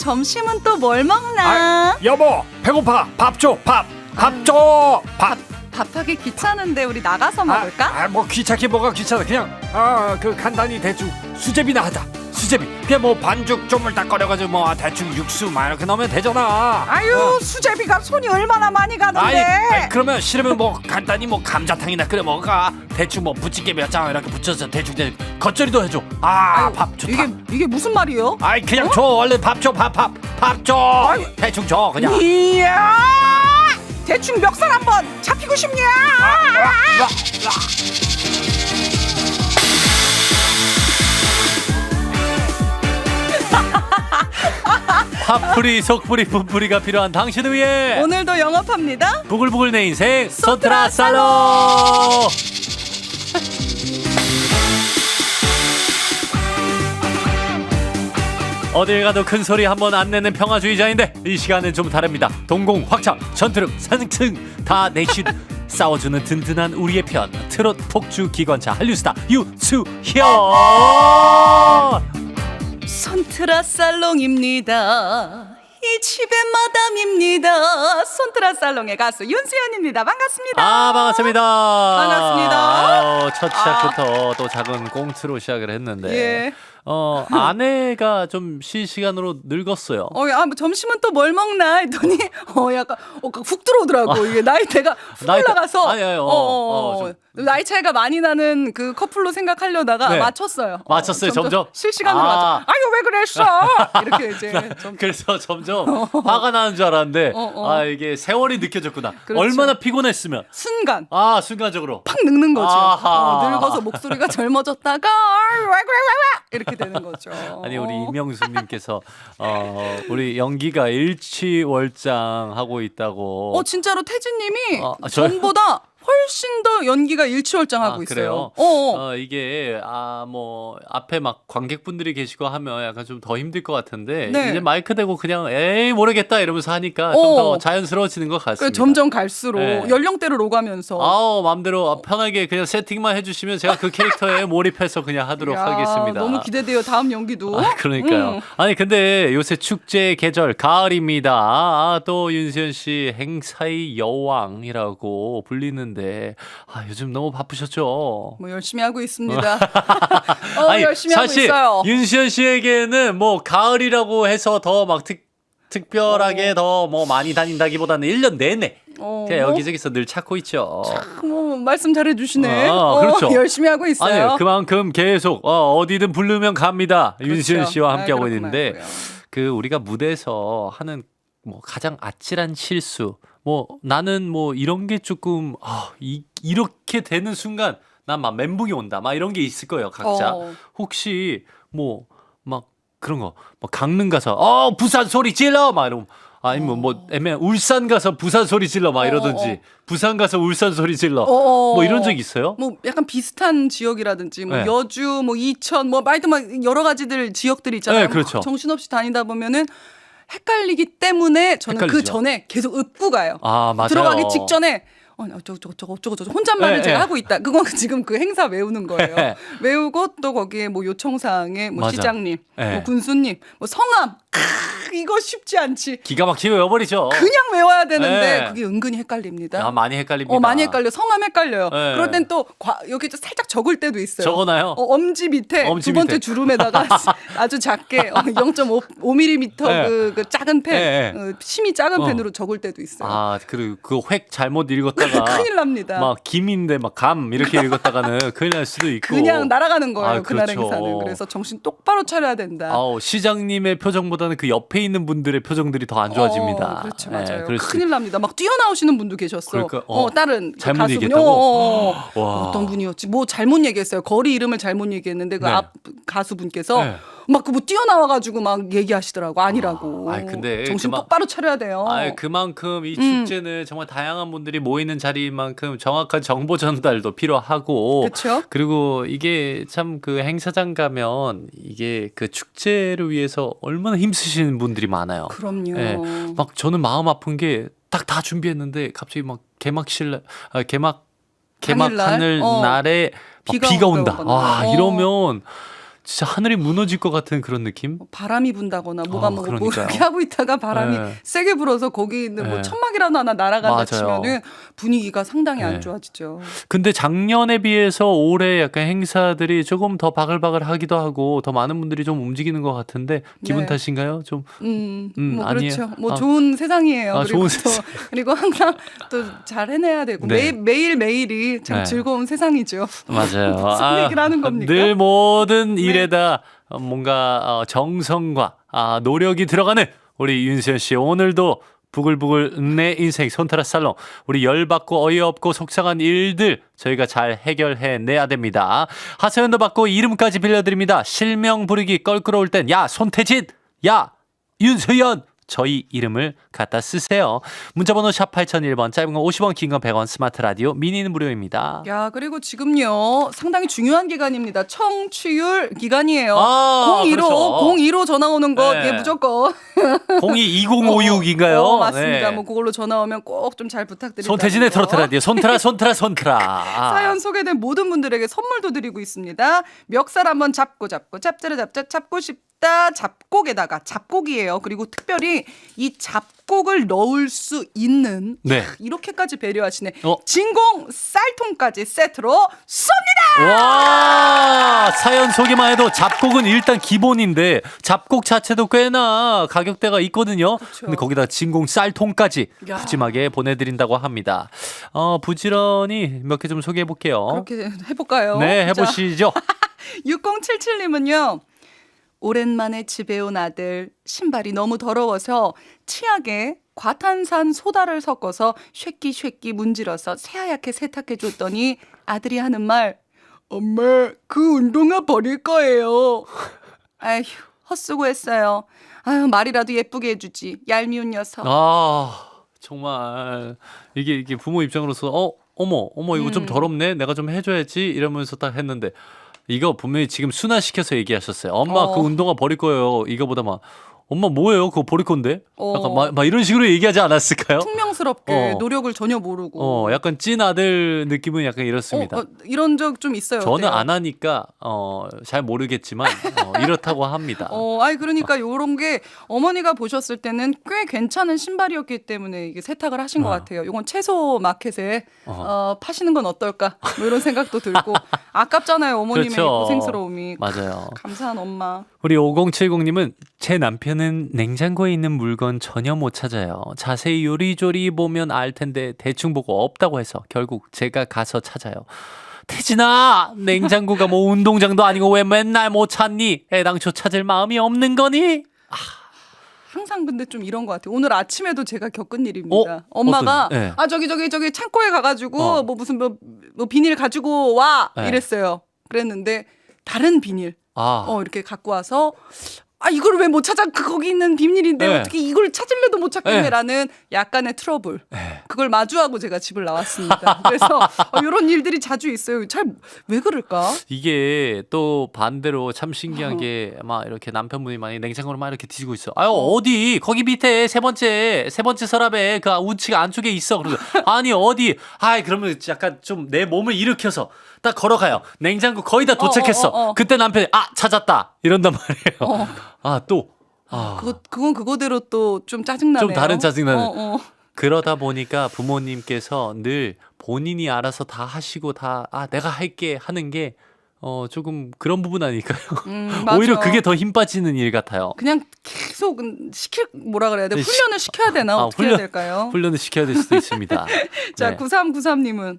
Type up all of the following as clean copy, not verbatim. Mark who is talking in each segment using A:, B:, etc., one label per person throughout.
A: 점심은 또 뭘 먹나?
B: 여보 배고파. 밥 줘. 밥 줘.
A: 밥하기 귀찮은데 우리 나가서 먹을까?
B: 뭐 귀찮게 뭐가 귀찮아. 그냥 그 간단히 대충 수제비나 하자. 수제비. 그냥 뭐 반죽 쪼물딱거려가지고 뭐 대충 육수 막 이렇게 넣으면 되잖아.
A: 아유 수제비가 손이 얼마나 많이 가는데.
B: 아이, 그러면 싫으면 뭐 간단히 뭐 감자탕이나 끓여 먹어가. 대충 뭐 부침개 몇 장 이렇게 붙여서 대충 겉절이도 해줘.
A: 아유,
B: 밥 좋다.
A: 이게 무슨 말이요?
B: 아이 그냥 줘. 얼른 밥 줘. 밥 줘. 대충 줘 그냥.
A: 이야 대충 멱살 한번 잡히고 싶냐?
C: 핫뿌리 속뿌리 풋뿌리가 필요한 당신을 위해
A: 오늘도 영업합니다.
C: 부글부글 내 인생
A: 소트라
C: 소트라 살로. 어딜 가도 큰 소리 한 번 안 내는 평화주의자인데 이 시간은 좀 다릅니다. 동공 확장 전투력 산승 다 내신 싸워주는 든든한 우리의 편 트롯 폭주 기관차 한류스타 유수현.
A: 손트라 살롱입니다. 이 집의 마담입니다. 손트라 살롱의 가수 윤수연입니다. 반갑습니다.
C: 반갑습니다.
A: 반갑습니다.
C: 첫 시작부터 또 작은 꽁트로 시작을 했는데
A: 예.
C: 아내가 좀 실시간으로 늙었어요.
A: 뭐 점심은 또 뭘 먹나 했더니 약간 훅 들어오더라고. 이게 나이대가 훅 올라가서 나이 차이가 많이 나는 그 커플로 생각하려다가
C: 네.
A: 맞췄어요.
C: 점점?
A: 실시간으로 맞췄. 아유 왜 그랬어? 이렇게 이제
C: 그래서 점점 화가 나는 줄 알았는데 이게 세월이 느껴졌구나.
A: 그렇죠.
C: 얼마나 피곤했으면
A: 순간적으로
C: 팍
A: 늙는 거죠.
C: 아하.
A: 늙어서 목소리가 젊어졌다가 왜 그래 이렇게 되는 거죠.
C: 아니 우리 이명수님께서 우리 연기가 일취월장 하고 있다고.
A: 진짜로 태진님이
C: 저요?
A: 전보다 훨씬 더 연기가 일취월장하고 있어요.
C: 그래요? 이게 뭐 앞에 막 관객분들이 계시고 하면 약간 좀 더 힘들 것 같은데
A: 네.
C: 이제 마이크 대고 그냥 에이 모르겠다 이러면서 하니까 좀 더 자연스러워지는 것 같습니다.
A: 점점 갈수록
C: 네.
A: 연령대를 오가면서
C: 마음대로 편하게 그냥 세팅만 해주시면 제가 그 캐릭터에 몰입해서 그냥 하도록 하겠습니다.
A: 너무 기대돼요. 다음 연기도.
C: 그러니까요. 아니 근데 요새 축제 계절 가을입니다. 또 윤수연 씨 행사의 여왕이라고 불리는데 요즘 너무 바쁘셨죠?
A: 뭐 열심히 하고 있습니다.
C: 아니,
A: 열심히 하고
C: 사실
A: 있어요.
C: 윤수연 씨에게는 뭐 가을이라고 해서 더 막 특별하게 더 뭐 많이 다닌다기보다는 1년 내내 그냥 여기저기서 늘 찾고 있죠.
A: 말씀 잘해주시네.
C: 그렇죠.
A: 열심히 하고 있어요.
C: 아니 그만큼 계속 어디든 부르면 갑니다.
A: 그렇죠.
C: 윤수연 씨와 함께하고 있는데
A: 그렇구만요.
C: 그 우리가 무대에서 하는 뭐 가장 아찔한 실수 뭐 나는 뭐 이런 게 조금 이렇게 되는 순간 난 막 멘붕이 온다 막 이런 게 있을 거예요 각자. 혹시 뭐 막 그런 거 뭐 강릉 가서 부산 소리 질러 막 이러면 아니면 뭐 애매한 울산 가서 부산 소리 질러 막 이러든지 부산 가서 울산 소리 질러 뭐 이런 적 있어요?
A: 뭐 약간 비슷한 지역이라든지 뭐
C: 네.
A: 여주 뭐 이천 뭐 말도 막 여러 가지들 지역들이 있잖아요.
C: 네, 그렇죠.
A: 정신없이 다니다 보면은 헷갈리기 때문에 저는 그
C: 헷갈리죠.
A: 전에 계속 읊고 가요.
C: 맞아요.
A: 들어가기 직전에 저거 혼잣말을
C: 네,
A: 제가
C: 네.
A: 하고 있다. 그건 지금 그 행사 외우는 거예요.
C: 네.
A: 외우고 또 거기에 뭐 요청사항에 뭐
C: 맞아.
A: 시장님,
C: 네.
A: 뭐 군수님, 뭐 성함 이거 쉽지 않지.
C: 기가 막히게 외워버리죠.
A: 그냥 외워야 되는데
C: 네.
A: 그게 은근히 헷갈립니다.
C: 많이 헷갈립니다.
A: 많이 헷갈려. 성함 헷갈려요.
C: 네.
A: 그럴 땐 또 여기 살짝 적을 때도 있어요.
C: 적어놔요?
A: 엄지 밑에
C: 엄지
A: 두 번째
C: 밑에.
A: 주름에다가 아주 작게 0.5mm
C: 네.
A: 그 작은 펜,
C: 네.
A: 심이 작은 펜으로 적을 때도 있어요.
C: 그리고 그 획 잘못 읽었다가
A: 큰일 납니다.
C: 막 김인데 막 감 이렇게 읽었다가는 큰일 날 수도 있고.
A: 그냥 날아가는 거예요. 그날
C: 그렇죠.
A: 행사는. 그래서 정신 똑바로 차려야 된다.
C: 시장님의 표정보다는 그 옆에 있는 분들의 표정들이 더 안 좋아집니다.
A: 그렇죠,
C: 네,
A: 맞아요.
C: 그럴 수
A: 큰일 납니다. 막 뛰어나오시는 분도 계셨어.
C: 그러니까,
A: 다른
C: 잘못
A: 가수분이.
C: 얘기했다고? 와.
A: 어떤 분이었지? 뭐 잘못 얘기했어요. 거리 이름을 잘못 얘기했는데 그
C: 네.
A: 앞 가수분께서
C: 네.
A: 막 그 뭐 뛰어나와가지고 막 얘기하시더라고. 아니라고.
C: 근데
A: 정신 똑바로 차려야 돼요.
C: 그만큼 이 축제는 정말 다양한 분들이 모이는 자리인 만큼 정확한 정보 전달도 필요하고.
A: 그렇죠.
C: 그리고 이게 참 그 행사장 가면 이게 그 축제를 위해서 얼마나 힘쓰시는 분들이 많아요.
A: 그럼요.
C: 네. 막 저는 마음 아픈 게 딱 다 준비했는데 갑자기 막 개막하는
A: 당일날?
C: 날에
A: 비가
C: 비가 온다.
A: 온다거나.
C: 이러면 진짜 하늘이 무너질 것 같은 그런 느낌?
A: 바람이 분다거나 뭐가 뭐
C: 그러니까요.
A: 이렇게 하고 있다가 바람이
C: 네.
A: 세게 불어서 거기 있는 뭐
C: 네.
A: 천막이라도 하나 날아간다
C: 맞아요.
A: 치면은 분위기가 상당히
C: 네.
A: 안 좋아지죠.
C: 근데 작년에 비해서 올해 약간 행사들이 조금 더 바글바글 하기도 하고 더 많은 분들이 좀 움직이는 것 같은데 기분
A: 네.
C: 탓인가요? 좀
A: 뭐
C: 아니에요.
A: 그렇죠. 뭐 좋은 세상이에요. 그리고
C: 좋은
A: 또
C: 세상.
A: 그리고 항상 또 잘 해내야 되고
C: 네.
A: 매일 매일이 참
C: 네.
A: 즐거운 세상이죠.
C: 맞아요.
A: 무슨 얘기를 하는 겁니까?
C: 늘 모든
A: 네.
C: 일에다 뭔가 정성과 노력이 들어가는 우리 윤수연 씨 오늘도 부글부글 내 인생 손타라 살롱 우리 열받고 어이없고 속상한 일들 저희가 잘 해결해내야 됩니다. 하소연도 받고 이름까지 빌려드립니다. 실명 부르기 껄끄러울 땐 야 손태진 야 윤수연 저희 이름을 갖다 쓰세요. 문자번호 샵 8001번 짧은 건 50원 긴 건 100원 스마트 라디오 미니는 무료입니다.
A: 야, 그리고 지금요. 상당히 중요한 기간입니다. 청취율 기간이에요. 015
C: 그렇죠.
A: 015 전화 오는 거
C: 네.
A: 예, 무조건
C: 022056인가요?
A: 맞습니다. 뭐 그걸로 전화 오면 꼭 좀 잘 부탁드립니다.
C: 손태진의 트로트 라디오 손트라.
A: 사연 소개된 모든 분들에게 선물도 드리고 있습니다. 멱살 한번 잡고 잡고 싶다 잡곡에다가 잡곡이에요. 그리고 특별히 이 잡곡을 넣을 수 있는
C: 네.
A: 이렇게까지 배려하시네.
C: 어.
A: 진공 쌀통까지 세트로 쏩니다.
C: 와 사연 소개만 해도 잡곡은 일단 기본인데 잡곡 자체도 꽤나 가격대가 있거든요. 근데 거기다 진공 쌀통까지
A: 야.
C: 푸짐하게 보내드린다고 합니다. 부지런히 몇 개 좀 소개해 볼게요.
A: 그렇게 해볼까요?
C: 네 해보시죠.
A: 6077님은요. 오랜만에 집에 온 아들 신발이 너무 더러워서 치약에 과탄산 소다를 섞어서 쉐끼 문질러서 새하얗게 세탁해 줬더니 아들이 하는 말 엄마 그 운동화 버릴 거예요. 아휴 헛수고했어요. 아유 말이라도 예쁘게 해주지 얄미운 녀석.
C: 정말 이게 부모 입장으로서 어머 이거 좀 더럽네 내가 좀 해줘야지 이러면서 딱 했는데 이거 분명히 지금 순화시켜서 얘기하셨어요. 엄마 그 운동화 버릴 거예요. 이거보다 막 엄마 뭐예요? 그거 버릴 건데? 약간 막 이런 식으로 얘기하지 않았을까요?
A: 퉁명스럽게 노력을 전혀 모르고.
C: 약간 찐 아들 느낌은 약간 이렇습니다.
A: 이런 적 좀 있어요.
C: 저는
A: 어때요?
C: 안 하니까 잘 모르겠지만 이렇다고 합니다.
A: 그러니까 요런 게 어머니가 보셨을 때는 꽤 괜찮은 신발이었기 때문에 이게 세탁을 하신 것 같아요. 요건 채소 마켓에 파시는 건 어떨까? 뭐 이런 생각도 들고 아깝잖아요. 어머님의
C: 그렇죠.
A: 고생스러움이.
C: 맞아요.
A: 감사한 엄마.
C: 우리 5070님은 제 남편은 냉장고에 있는 물건 전혀 못 찾아요. 자세히 요리조리 보면 알 텐데 대충 보고 없다고 해서 결국 제가 가서 찾아요. 태진아 냉장고가 뭐 운동장도 아니고 왜 맨날 못 찾니? 애당초 찾을 마음이 없는 거니?
A: 항상 근데 좀 이런 것 같아요. 오늘 아침에도 제가 겪은 일입니다. 엄마가
C: 어떤, 네.
A: 저기 창고에 가가지고 뭐 무슨 뭐 비닐 가지고 와
C: 네.
A: 이랬어요. 그랬는데 다른 비닐 이렇게 갖고 와서 이걸 왜 못 찾아? 거기 있는 비닐인데
C: 네.
A: 어떻게 이걸 찾을래도 못 찾겠네라는 약간의 트러블. 그걸 마주하고 제가 집을 나왔습니다. 그래서 이런 일들이 자주 있어요. 잘 왜 그럴까?
C: 이게 또 반대로 참 신기한 게 막 이렇게 남편분이 많이 냉장고를 막 이렇게 뒤지고 있어. 어디 거기 밑에 세 번째 서랍에 그 우측 안쪽에 있어. 그러고 아니 어디? 그러면 약간 좀 내 몸을 일으켜서 딱 걸어가요. 냉장고 거의 다 도착했어. 그때 남편이 찾았다 이런단 말이에요.
A: 그건 그거대로 또 좀 짜증나네요.
C: 좀 다른 짜증나는. 그러다 보니까 부모님께서 늘 본인이 알아서 다 하시고 다 내가 할게 하는 게 조금 그런 부분 아닐까요? 오히려
A: 맞아.
C: 그게 더 힘 빠지는 일 같아요.
A: 그냥 계속 뭐라 그래야 돼? 훈련을 시켜야 되나? 어떻게 해야 될까요?
C: 훈련을 시켜야 될 수도 있습니다.
A: 자,
C: 네.
A: 9393님은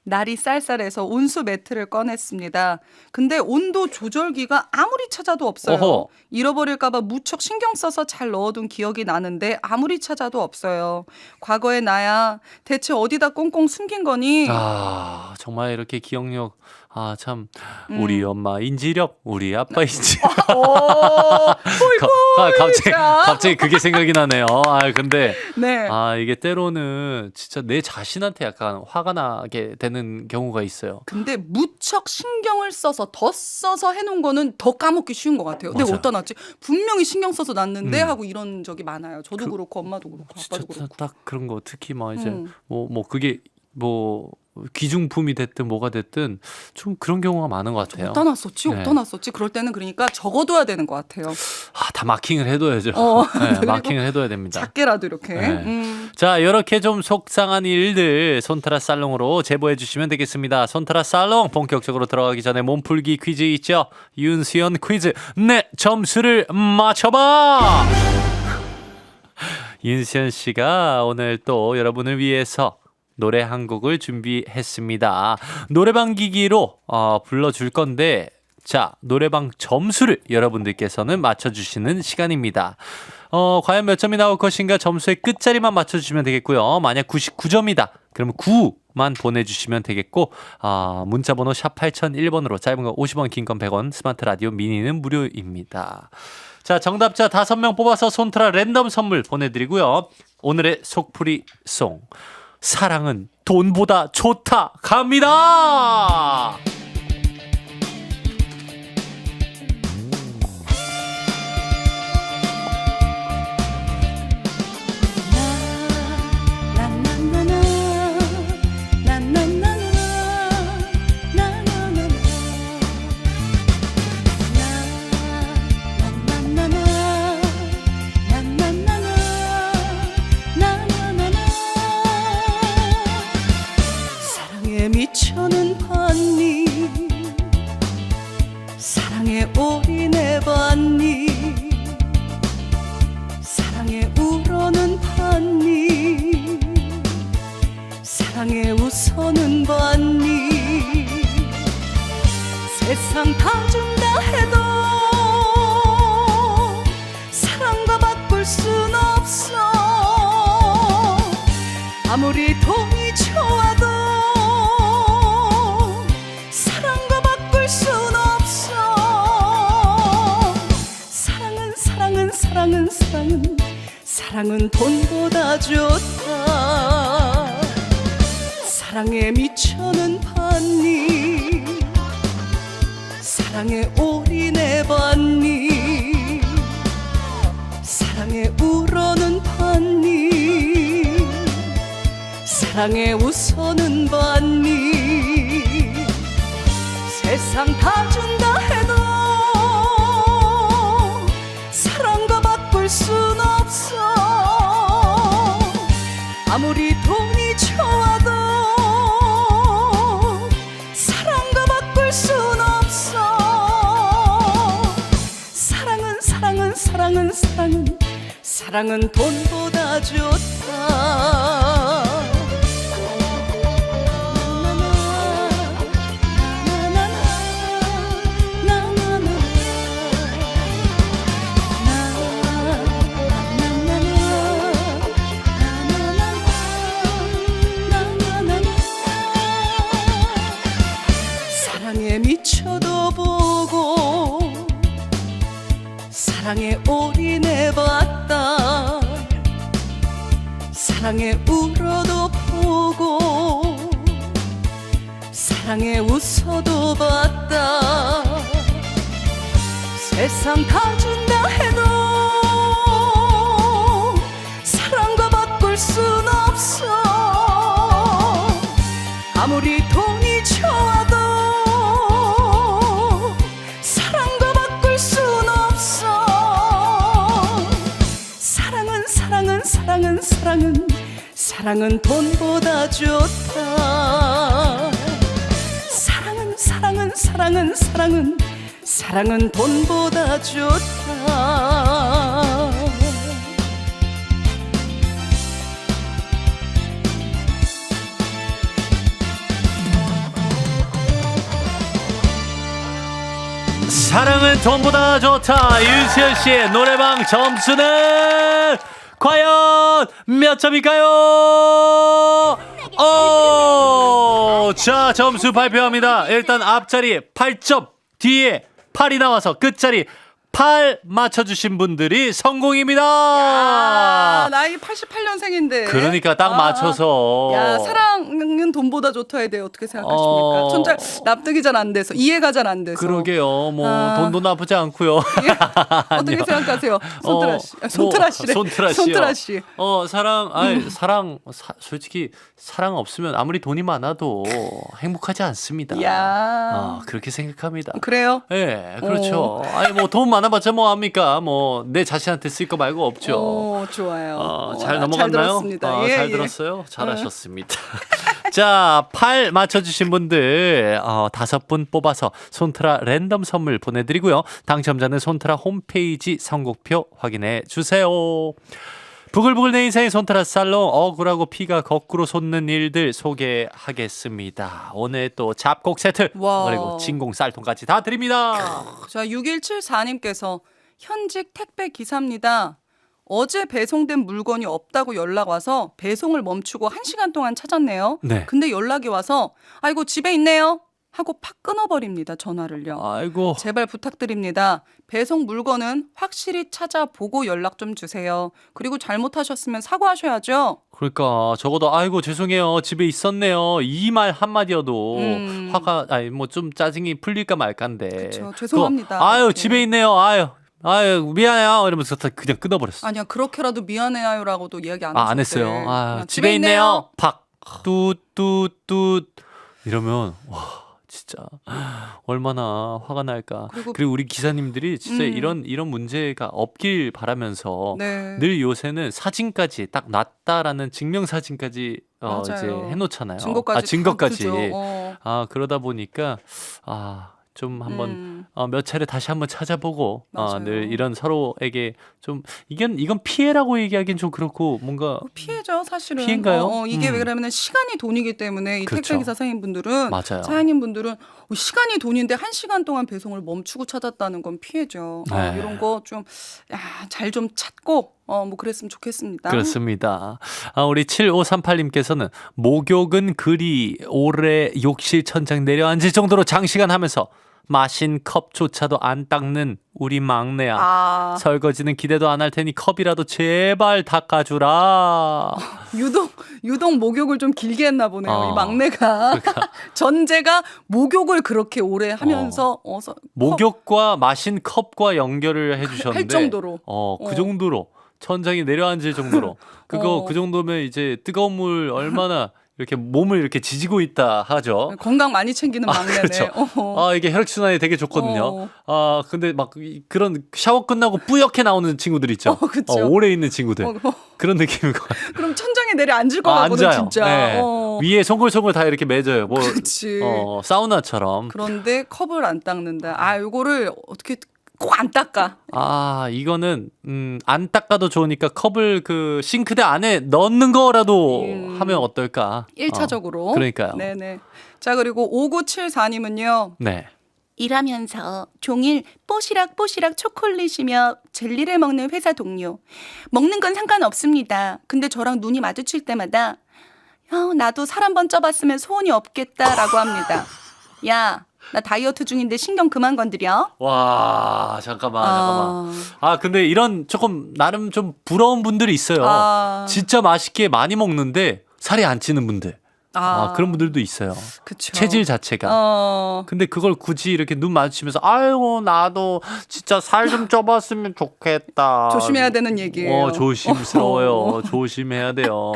A: 날이 쌀쌀해서 온수 매트를 꺼냈습니다. 근데 온도 조절기가 아무리 찾아도 없어요.
C: 어허.
A: 잃어버릴까봐 무척 신경 써서 잘 넣어둔 기억이 나는데 아무리 찾아도 없어요. 과거의 나야 대체 어디다 꽁꽁 숨긴 거니?
C: 정말 이렇게 기억력 참 우리 엄마 인지력, 우리 아빠 인지력. 갑자기 그게 생각이 나네요. 근데
A: 네.
C: 이게 때로는 진짜 내 자신한테 약간 화가 나게 되는 경우가 있어요.
A: 근데 무척 신경을 써서 더 써서 해놓은 거는 더 까먹기 쉬운 것 같아요. 내가
C: 맞아요.
A: 어디다 놨지? 분명히 신경 써서 놨는데 하고 이런 적이 많아요. 저도 그렇고 엄마도 그렇고
C: 진짜
A: 아빠도 그렇고.
C: 딱 그런 거 특히 막 이제 뭐 그게 뭐 기중품이 됐든 뭐가 됐든 좀 그런 경우가 많은 것 같아요.
A: 어디다 놨었지?
C: 네.
A: 어디다 놨었지? 그럴 때는 그러니까 적어둬야 되는 것 같아요.
C: 다 마킹을 해둬야죠. 네,
A: 그리고
C: 마킹을 해둬야 됩니다.
A: 작게라도 이렇게.
C: 네. 자, 이렇게 좀 속상한 일들 손트라 살롱으로 제보해 주시면 되겠습니다. 손트라 살롱 본격적으로 들어가기 전에 몸풀기 퀴즈 있죠? 윤수연 퀴즈. 내 점수를 맞춰봐! 윤수연 씨가 오늘 또 여러분을 위해서 노래 한 곡을 준비했습니다. 노래방 기기로 불러줄 건데 자, 노래방 점수를 여러분들께서는 맞춰주시는 시간입니다. 과연 몇 점이 나올 것인가 점수의 끝자리만 맞춰주시면 되겠고요. 만약 99점이다. 그러면 9만 보내주시면 되겠고 문자번호 샵 8001번으로 짧은 거 50원, 긴 건 100원, 스마트 라디오 미니는 무료입니다. 자, 정답자 5명 뽑아서 손트라 랜덤 선물 보내드리고요. 오늘의 속풀이 송 사랑은 돈보다 좋다 갑니다.
A: 사랑에 미쳐는 봤니? 사랑에 올인해봤니? 사랑에 울어는 봤니? 사랑에 웃어는 봤니? 세상 다 준다 해도 사랑과 바꿀 순 없어. 아무리 돈이 좋아도 사랑과 바꿀 순 없어. 사랑은 돈보다 좋다. 사랑에 미쳐는 봤니? 사랑에 올인해봤니? 사랑에 울어는 봤니? 사랑에 웃어는 봤니? 세상 다 준다 해도 사랑과 바꿀 순 없어. 아무리 돈이 좋아도 사랑과 바꿀 순 없어. 사랑은 돈보다 좋다. 사랑에 미쳐도 보고 사랑에 올인해봤다. 사랑에 울어도 보고 사랑에 웃어도 봤다. 세상 다 준다 해도 사랑과 바꿀 순 없어. 아무리 돈이 좋아도 사랑과 바꿀 순 없어. 사랑은 돈보다 좋다. 사랑은 돈보다 좋다.
C: 사랑은 돈보다 좋다. 윤수연 씨의 노래방 점수는 과연 몇 점일까요? 자, 점수 발표합니다. 일단 앞자리 8점, 뒤에 8이 나와서 끝자리 8 맞춰주신 분들이 성공입니다.
A: 야, 나이 88년생인데.
C: 그러니까 딱 맞춰서.
A: 야, 사랑은 돈보다 좋다 해야 돼. 어떻게 생각하십니까? 전 잘 납득이 잘 안 돼서 이해가 잘 안 돼서.
C: 그러게요. 뭐 돈도 나쁘지 않고요.
A: 어떻게 생각하세요? 손트라 씨. 손트라 씨래.
C: 손트라 씨요.
A: 손트라 씨.
C: 솔직히 사랑 없으면 아무리 돈이 많아도 행복하지 않습니다.
A: 야.
C: 그렇게 생각합니다.
A: 그래요?
C: 예, 그렇죠. 아니 뭐 돈 많아봤자 뭐 합니까? 뭐 내 자신한테 쓸 거 말고 없죠.
A: 오, 좋아요.
C: 잘 넘어갔나요?
A: 잘 들었습니다. 예,
C: 잘
A: 예.
C: 들었어요? 잘하셨습니다. 자, 8 맞춰주신 분들 5분 뽑아서 손트라 랜덤 선물 보내드리고요. 당첨자는 손트라 홈페이지 선곡표 확인해 주세요. 부글부글 내 인생의 손트라 살롱, 억울하고 피가 거꾸로 솟는 일들 소개하겠습니다. 오늘 또 잡곡 세트
A: 와.
C: 그리고 진공 쌀통까지 다 드립니다.
A: 자, 6174님께서 현직 택배 기사입니다. 어제 배송된 물건이 없다고 연락 와서 배송을 멈추고 1시간 동안 찾았네요.
C: 네.
A: 근데 연락이 와서 아이고 집에 있네요 하고 팍 끊어버립니다. 전화를요.
C: 아이고.
A: 제발 부탁드립니다. 배송 물건은 확실히 찾아보고 연락 좀 주세요. 그리고 잘못하셨으면 사과하셔야죠.
C: 그러니까 적어도 아이고 죄송해요 집에 있었네요 이 말 한마디여도 화가 아니 뭐 좀 짜증이 풀릴까 말까인데.
A: 그쵸, 죄송합니다.
C: 아유
A: 이렇게.
C: 집에 있네요 아유 미안해요 이러면서 다 그냥 끊어버렸어.
A: 아니야 그렇게라도 미안해요라고도 이야기 안 하셨대.
C: 안 했어요.
A: 그냥
C: 집에 있네요 팍 뚜뚜뚜 이러면 와 진짜 얼마나 화가 날까. 그리고 우리 기사님들이 진짜 이런 문제가 없길 바라면서
A: 네.
C: 늘 요새는 사진까지 딱 낫다라는 증명 사진까지 이제
A: 맞아요.
C: 해놓잖아요.
A: 증거까지.
C: 증거까지.
A: 다 그죠.
C: 그러다 보니까 좀 한번 몇 차례 다시 한번 찾아보고
A: 맞아요.
C: 늘 이런 서로에게 좀 이건 피해라고 얘기하기엔 좀 그렇고 뭔가
A: 피해죠 사실은.
C: 피해인가요?
A: 이게 왜 그러면 시간이 돈이기 때문에 이
C: 그렇죠.
A: 택배기사 사장님분들은
C: 맞아요.
A: 사장님분들은 시간이 돈인데 1시간 동안 배송을 멈추고 찾았다는 건 피해죠.
C: 네.
A: 이런 거 좀 잘 좀 찾고 뭐 그랬으면 좋겠습니다.
C: 그렇습니다. 우리 7538님께서는 목욕은 그리 오래 욕실 천장 내려앉을 정도로 장시간 하면서 마신 컵조차도 안 닦는 우리 막내야. 설거지는 기대도 안 할 테니 컵이라도 제발 닦아주라.
A: 유독 목욕을 좀 길게 했나 보네요. 이 막내가.
C: 그러니까.
A: 전제가 목욕을 그렇게 오래 하면서
C: 목욕과 마신 컵과 연결을 해주셨는데
A: 할 정도로.
C: 그 정도로 천장이 내려앉을 정도로 그 정도면 이제 뜨거운 물 얼마나 이렇게 몸을 이렇게 지지고 있다 하죠.
A: 건강 많이 챙기는 막내네.
C: 그렇죠. 이게 혈액순환이 되게 좋거든요. 근데 막 그런 샤워 끝나고 뿌옇게 나오는 친구들 있죠.
A: 그렇죠.
C: 오래 있는 친구들. 그런 느낌인 것 같아요.
A: 그럼 천장에 내려앉을 것 같거든
C: 앉아요.
A: 진짜.
C: 네. 위에 송골송골 다 이렇게 맺어요. 뭐
A: 그렇지.
C: 사우나처럼.
A: 그런데 컵을 안 닦는다. 요거를 어떻게 꼭 안 닦아.
C: 이거는 안 닦아도 좋으니까 컵을 그 싱크대 안에 넣는 거라도 하면 어떨까?
A: 1차적으로.
C: 그러니까요.
A: 네네. 자, 그리고 5974님은요.
C: 네.
A: 일하면서 종일 뽀시락 초콜릿이며 젤리를 먹는 회사 동료. 먹는 건 상관없습니다. 근데 저랑 눈이 마주칠 때마다 나도 살 한 번 쪄봤으면 소원이 없겠다라고 합니다. 야, 나 다이어트 중인데 신경 그만 건드려.
C: 와, 잠깐만. 근데 이런 조금 나름 좀 부러운 분들이 있어요. 진짜 맛있게 많이 먹는데 살이 안 찌는 분들. 그런 분들도 있어요.
A: 그쵸.
C: 체질 자체가. 근데 그걸 굳이 이렇게 눈 마주치면서 아이고 나도 진짜 살 좀 쪄봤으면 좋겠다.
A: 조심해야 되는 얘기예요.
C: 조심스러워요. 조심해야 돼요.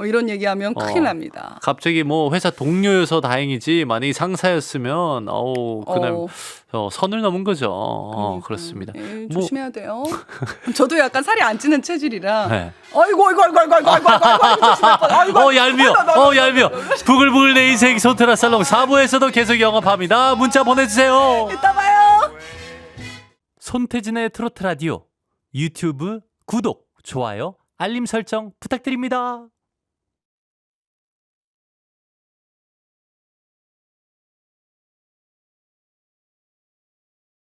A: 이런 얘기하면 큰일 납니다.
C: 갑자기 뭐 회사 동료여서 다행이지 만약에 상사였으면 그날 선을 넘은 거죠. 그렇습니다.
A: 조심해야 돼요. 저도 약간 살이 안 찌는 체질이라.
C: 네.
A: 아이고
C: 얄미워. 부글부글 내 인생 손트라 살롱 4부에서도 계속 영업합니다. 문자 보내주세요.
A: 이따 봐요.
C: 손태진의 트로트 라디오 유튜브 구독, 좋아요, 알림 설정 부탁드립니다.